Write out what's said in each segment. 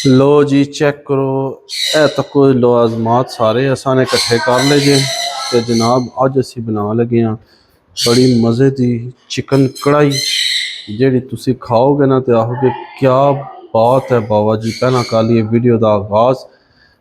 लो जी check करो ए तक कोई लवाजमात सारे असां ने इकट्ठे कर ले जे ते जनाब अज असी बना लगे हाँ बड़ी मज़े की चिकन कढ़ाई जिहड़ी तुसी खाओगे ना तो आखोगे क्या बात है बाबा जी। पहला कर लिए वीडियो का आगाज़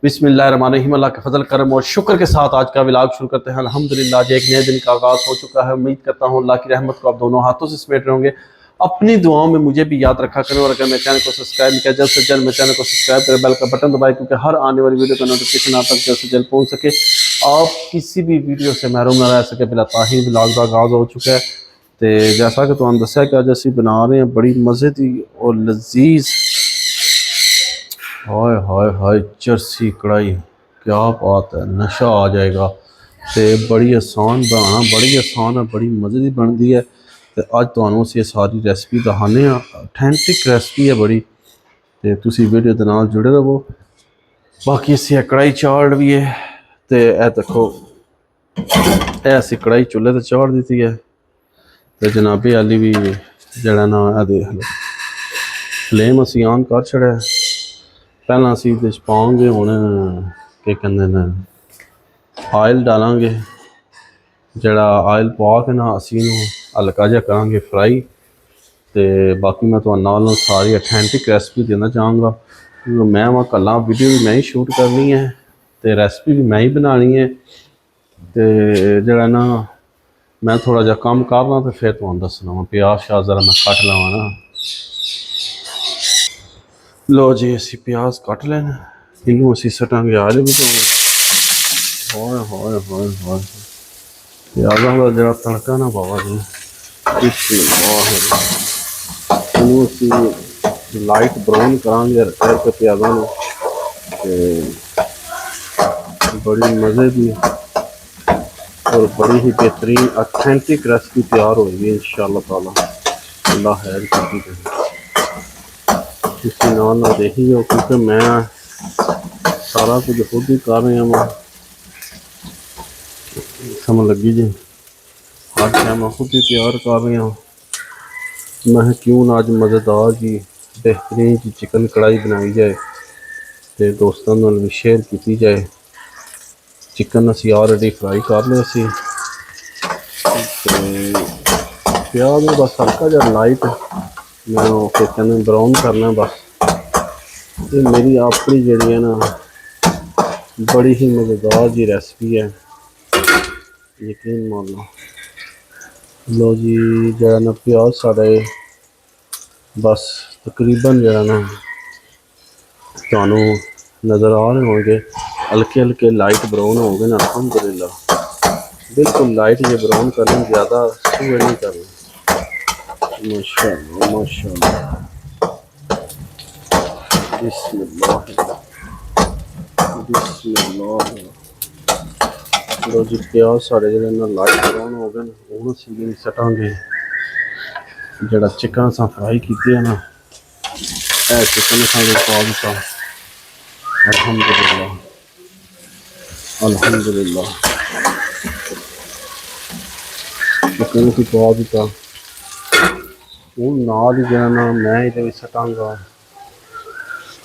बिस्मिल्लाहिर्रहमानिर्रहीम। अल्लाह के फजल करम और शुक्र के साथ आज का व्लॉग शुरू करते हैं। अल्हम्दुलिल्लाह जी एक नए दिन का आगाज़ हो चुका है। उम्मीद करता हूँ अल्लाह की रहमत को आप दोनों हाथों से समेट रहे होंगे। अपनी दुआओं में मुझे भी याद रखा करें और अगर मेरे चैनल को सब्सक्राइब नहीं किया जल्द से जल्द मेरे चैनल को सब्सक्राइब करें, बेल का बटन दबाएं क्योंकि हर आने वाली वीडियो का नोटिफिकेशन आप तक जल्द से जल्द पहुँच सके, आप किसी भी वीडियो से महरूम ना रह सके। बिला ताही व्लॉग का आगाज़ हो चुका है। तो जैसा कि तुहानू दस्या कि अज असी बना रहे हैं बड़ी मज़े की और लजीज हाय हाय हाय चरसी कढ़ाई। क्या बात है, नशा आ जाएगा। तो बड़ी आसान बनाना, बड़ी आसान है, बड़ी मज़े की बनती है। तो अज तुहानू असीं सारी रेसिपी दिखाने, ऑथेंटिक रेसिपी है बड़ी। तो तुसी वीडियो के नाल जुड़े रहो। बाकी असीं कढ़ाई चाढ़ भी है। तो यह देखो यह असीं कढ़ाई चुल्हे ते चाढ़ दी है। तो जनाबे आली भी जड़ा ना देख लो फ्लेम असीं ऑन कर छड़िया। पहला असीं इहदे च पावांगे हुण के कहंदे ने आयल डालांगे। जड़ा आयल पा के ना असीं इहनूं हल्का जिहा करांगे फ्राई। तो बाकी मैं तुहानू नाल सारी ऑथेंटिक रेसिपी देना चाहूँगा क्योंकि मैं वहाँ कल्ला वीडियो भी मैं ही शूट करनी है तो रेसिपी भी मैं ही बनानी है। तो जड़ा ना मैं थोड़ा जा कम करना तो फिर तुहानू दसना वा। प्याज श्याज जरा मैं कट लवां ना। लो जी असीं प्याज कट लेने, इनू असीं सटांगे आयल भी। हाय हाय हाय हाय प्याज़ों का जरा तड़का ना बाबा जी इनू असीं लाइट ब्राउन करांगे करके प्याज़ों को। बड़ी मज़े की और बड़ी ही बेहतरीन ऑथेंटिक रेसिपी तैयार होगी इंशाअल्लाह ताला। अल्लाह खैर की किसी नाल ना देखी हो क्योंकि मैं सारा कुछ खुद ही कर रहा हूँ। समझ लगी जी, हर टाइम मैं खुद ही तैयार कर रहा हूँ। मैं क्यों ना अज मज़ेदार जी बेहतरीन जी चिकन कढ़ाई बनाई जाए तो दोस्तों नाल भी शेयर की जाए। चिकन असीं ऑलरेडी फ्राई कर लिया सी। प्याज बस हल्का जहा लाइट मैं कहते ब्राउन करना बस। ये मेरी अपनी जी है ना बड़ी ही मज़ेदार जी रेसिपी है, यकीन मान लो। लो जी जरा ना प्याज साढ़े बस तकरीबन जरा ना तुहानू नज़र आ रहे होंगे हल्के हल्के लाइट ब्राउन हो गए ना। अल्हम्दुलिल्लाह बिल्कुल लाइट ये ब्राउन करना, ज़्यादा सूए नहीं करना। माशाअल्लाह माशाअल्लाह बिस्मिल्लाह बिस्मिल्लाह। लो जी प्याज साढ़े जो लाइट ब्राउन हो गए हूँ असीं सटांगे जड़ा चिकन असां फ्राई किए ना यह चिकन असां पा दिता। अल्हम्दुलिल्लाह अल्हम्दुलिल्लाह चिकन असीं पा दिता। हूँ नाल ही जरा ना मैं ये सटांगा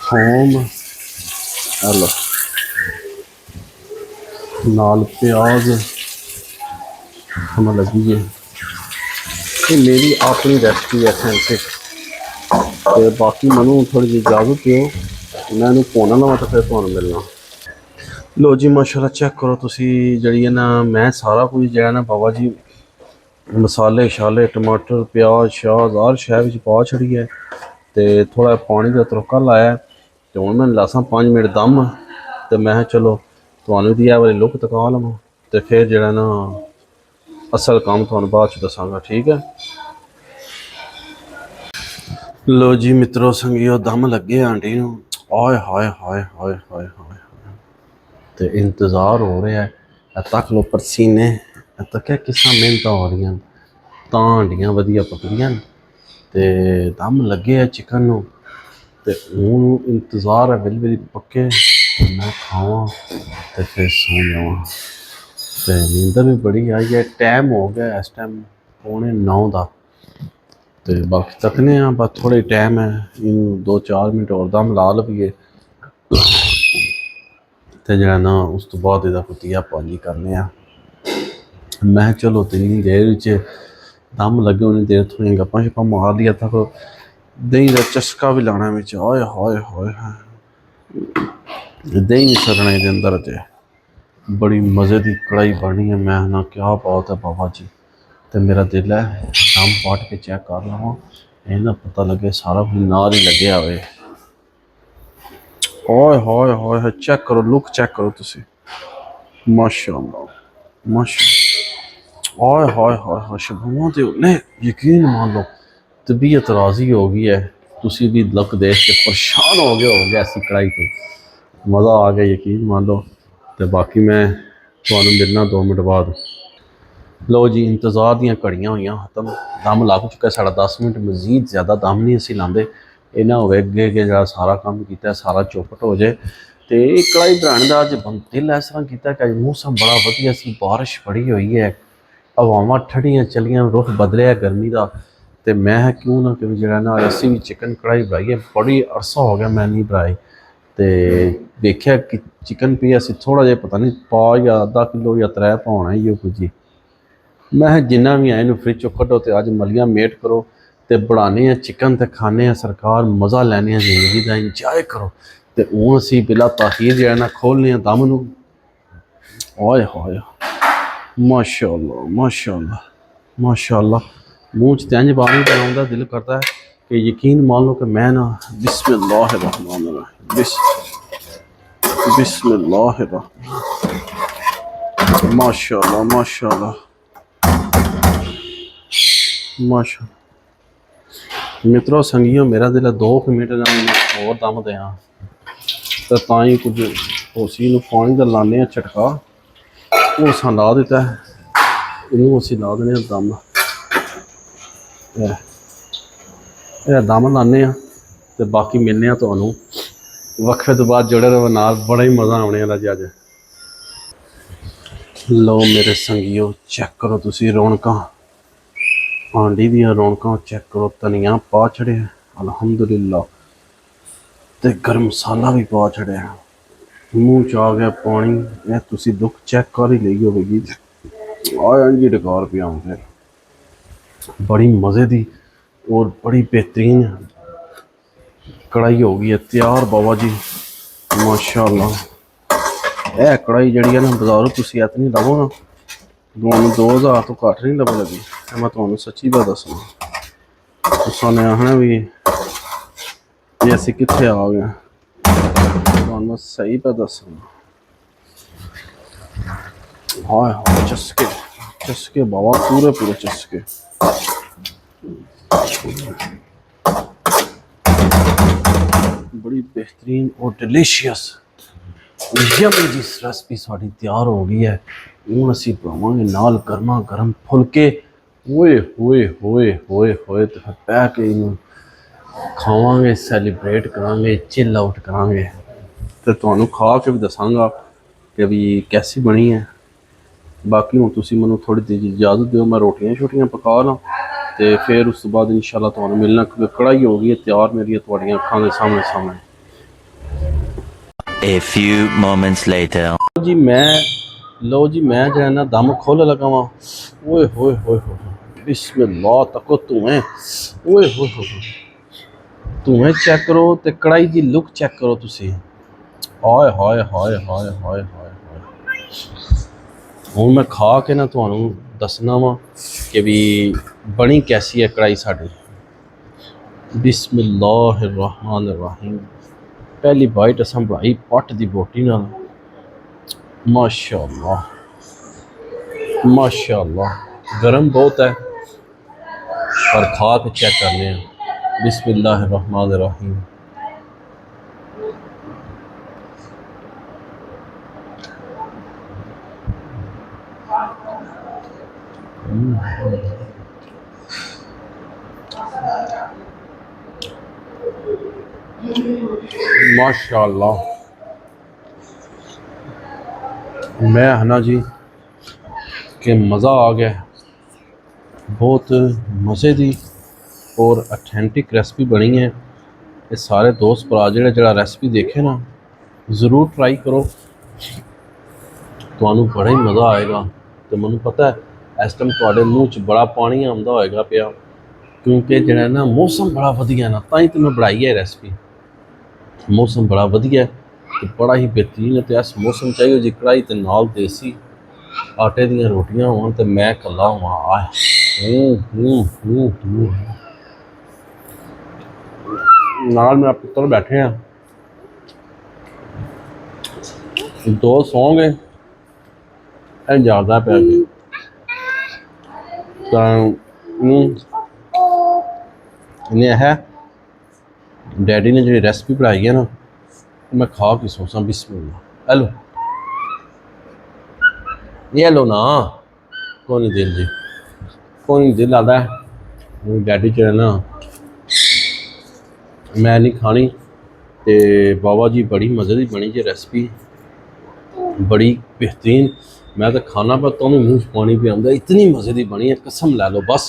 थोम हेलो नाल प्याज। समझ लगी है ये मेरी अपनी रेसिपी है ऑथेंटिक। तो बाकी मैं थोड़ी जी इजाजत दो मैं भुना लवा तो फिर तुहानू मिलना। लो जी माशाल्लाह चेक करो तुसी जड़ी है ना मैं सारा कुछ जो है ना बाबा जी मसाले शाले टमाटर प्याज श्याज हर शह पा छड़ी है। तो थोड़ा पानी का तड़का लाया तो हूँ मैं लासा 5 मिनट दम। तो मैं चलो तुहानू दी वाली लुक तका लवां तो फिर जड़ा ना असल काम तुहानू बाद च दसांगा, ठीक है। लो जी मित्रों संगियो दम लगे आंटी नूं आय हाय हाय हाय हाय हाय तो इंतज़ार हो रहा है। तक लो पसीने तक किसा मेहनत हो रही तां हंडियां वधिया पकड़ियां तो दम लगे है चिकन नूं। तो हूँ इंतज़ार है बिल पक्के मैं खावा तो फिर सो जावा। तो नींदर भी बड़ी आई है। टाइम हो गया इस टाइम 8:45 का। तो बाकी तकने बस थोड़े टाइम है, इन 2-4 मिनट और दम ला लवीए तो जरा ना उस तो बाद इहदा कुतिया पाजी करने। मैं चलो इन्नी देर च दम लगे उन्नी देर थोड़ी गप्पां शप्पां मार लिया था। दही का चस्का भी लाना बिच, हाय हाय हाय दही नहीं सकना ये अंदर च। बड़ी मज़े की कढ़ाई बनी है, मैं ना क्या बात है बाबा जी। तो मेरा दिल है दम पट के चेक कर लवां, ये ना पता लगे सारा कुछ नाल ही लगे आवे। हाय हाय हाय चेक करो, लुक चेक करो तुसी, माशाअल्लाह माशा हाय हाय हाय हाय शबूहों ते ने यकीन मान लो तबीयत राजी हो गई है। तुसी भी लुक देख के परेशान हो गए ऐसी कढ़ाई तो मज़ा आ गया यकीन मान लो। तो बाकी मैं तुहानू मिलना 2 मिनट बाद। लो जी इंतज़ार दियां घड़ियां हुई खत्म, दम लग चुका साढ़ा 10 मिनट, मजीद ज़्यादा दम नहीं असी लाते। ये ना होवे अगे अगे जो सारा काम किया सारा चौपट हो जाए। तो कढ़ाई बनाने का अज दिल इस तरह किया कि अज मौसम बड़ा वधिया सी, बारिश बड़ी हुई है, हवावां ठंडियां चलियां, रुख बदलिया गर्मी का। तो मैं क्यों ना कि जो ना असी भी चिकन कढ़ाई बनाई, बड़ी अरसा हो गया मैं नहीं बनाई। तो देखा कि चिकन भी असी थोड़ा जहा पता नहीं पा या आधा किलो या 3 पा होना ही कुछ जी। मैं जिन्ना भी आए फ्रिज चो कड्डो तो अज मलियां मेट करो तो बनाने चिकन तो खाने सरकार, मज़ा लैने जिंदगी का, इंजॉय करो। तो हूँ असी बिला ताखीर जो है ना खोलने दम नू। हाय हाय माशाअल्लाह माशाअल्लाह माशाअल्लाह, मूँह च तंज पानी बनाने का दिल करता है कि यकीन मान लो कि मैं ना बिस्मिल्लाहिर्रहमानिर्रहीम बिस्मिल्लाहिर्रहमानिर्रहीम माशाअल्लाह माशाअल्लाह माशा। मित्रों संगियों मेरा दिल 2 मिनट और दम दें तो ताई कुछ उसी पानी का लाने झटका वो असा ला दिता है, इनू असी ला देने दम, दम लाने। तो बाकी मिलने तो वक्फे तो बाद जुड़े रहो नाल, बड़ा ही मज़ा आने वाला जी अज। लो मेरे संगियो चेक करो तुसी रौनक, आंडी दी रौनक चेक करो, धनिया पा छड़े अलहमदुलिल्लाह, तो गर्म मसाला भी पा छड़े, मूँह च आ गया पानी। यह तुसी लुक चेक कर ही ली होगी, आया जी डकार पे आउंदे। बड़ी मज़े की और बड़ी बेहतरीन कढ़ाई हो गई है तैयार बाबा जी माशाअल्लाह। यह कढ़ाई जी है ना बाजारों तुसी इतनी लवो ना, 2000 तो घट नहीं लभ लगी। मैं तुम्हें सच्ची बात दसना, तुसा ने आखना भी ये असी कित्थे आ गए, मैं सही पे दसना। हाय हाय चस्के चस्के बाबा, पूरे पूरे चस्के। बड़ी बेहतरीन और डिलीशियस यम्मी जी रेसिपी साड़ी तैयार हो गई है। हूँ असी बनावांगे नाल गर्मा गर्म फुलके, होए होए होए होए होए, तो फिर बह के इनू खावांगे, सैलीब्रेट करांगे, चिल आउट करांगे। तो तुहानू खा के भी दसांगा कि भी कैसी बनी है। बाकी हूँ तुसी मैनू थोड़ी देर इजाजत दो, मैं रोटियां शोटियां पका ला तो फिर उस तो बाद इंशाल्लाह तुहानू मिलना, क्योंकि कढ़ाई हो गई है तैयार मेरी तुहाडियां अखां दे सामने सामने। A few moments later. जी मैं लो जी मैं जो है ना दम खोल लगा वहाँ, ओए होए होए होए बिस्मिल्लाह, तको धुएं, ओए होए होए धुएं चेक करो तो कढ़ाई की लुक चेक करो तुसी, हाय हाय हाय हाय हाय हाय हाय। हूँ मैं खा के ना तुहानू दसना वा कि भी बनी कैसी है कढ़ाई साड़ी। बिस्मिल्लाहिर्रहमानिर्रहीम, पहली बाइट असां बनाई पट दी बोटी नाल, माशाअल्लाह माशाअल्लाह। गर्म बहुत है पर खा के चेक करने हैं। बिस्मिल्लाहिर्रहमानिर्रहीम, माशाअल्लाह। मैं है ना जी कि मज़ा आ गया, बहुत मज़े की और अथेंटिक रेसिपी बनी है। ये सारे दोस्त भरा जेड़ा रेसिपी देखे ना ज़रूर ट्राई करो, तुहानू बड़ा ही मज़ा आएगा। तो मैनू पता है इस टाइम तुहाडे मूँह च बड़ा पानी आंदा होएगा पिया, क्योंकि जिहड़ा ना मौसम बड़ा वधिया ना, तां ही तो मैं बनाई है रेसिपी। मौसम बड़ा वधिया है ते बड़ा ही बेहतरीन है। तो इस मौसम चाहिए जी कढ़ाई ते नाल देसी आटे दीयां रोटियां होण ते मैं कल्ला होवां। नाल मेरा पुत्तर बैठे हैं, दो सौंगे ज़्यादा पै गए। इन्हें है डैडी ने जी रेसिपी बनाई है ना, मैं खा के सोचा बिस्मिल्लाह। हेलो ये लो ना, कौन नहीं दिल जी, कौन नहीं दिल आता है डैडी च ना मैं नहीं खानी। तो बाबा जी बड़ी मज़े की बनी जी रेसिपी, बड़ी बेहतरीन। मैं तो खाना पर तो मूँह पानी पे आंदा, इतनी मज़े की बनी है, कसम लै लो बस।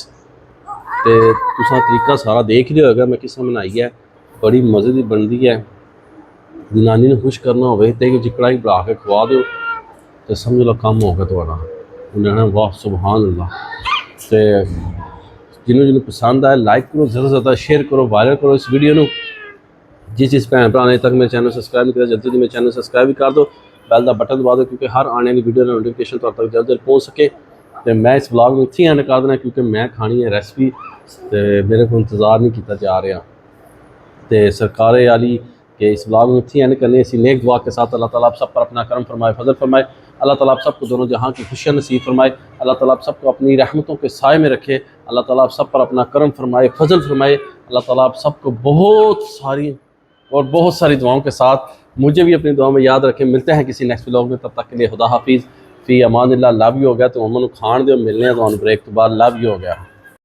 तो तुसां तरीका सारा देख लिया होगा मैं किस बनाई है, बड़ी मज़े की बनती है। जनानी ने खुश करना हो तो जी कढ़ाई बना के खवा दो तो समझ लो कम हो गया थोड़ा। उन्हें वाह सुभान अल्लाह। तो जिन्होंने पसंद आए लाइक करो, ज़्यादा से ज़्यादा शेयर करो, वायरल करो इस वीडियो को। जिस भैन भरा ने तक मेरे चैनल सबसक्राइब नहीं किया जल्दी मेरे चैनल सबसक्राइब भी कर दो, बैल का बटन दबा दो, क्योंकि हर आने वाली वीडियो नोटिफिकेशन तुहाडे तक जल्द पहुँच सके। तो मैं इस ब्लॉग में इत्थे एंड कर देना, क्योंकि मैं खानी है रेसिपी तो मेरे को इंतज़ार नहीं किया जा रहा। तो सरकारे वाली कि इस ब्लॉग में इत्थे एंड करने इसी नेक दुआ के साथ अल्लाह ताला आप सब पर अपना करम फरमाए, फजल फरमाए। अल्लाह ताला आप सबको दोनों जहाँ की खुशियाँ नसीब फरमाए। अल्लाह ताला आप सबको अपनी रहमतों के साए में रखे। अल्लाह ताला आप सब पर अपना करम फरमाए, फजल फरमाए। अल्लाह ताला आप सबको बहुत सारी दुआओं के साथ मुझे भी अपनी दुआ में याद रखें। मिलते हैं किसी नेक्स्ट ब्लॉग में, तब तक के लिए खुदा हाफिज़, फ़ी अमानिल्लाह। लव यू हो गया तो अमन खान दो, मिलने तो ब्रेक तो बाद लव यू हो गया।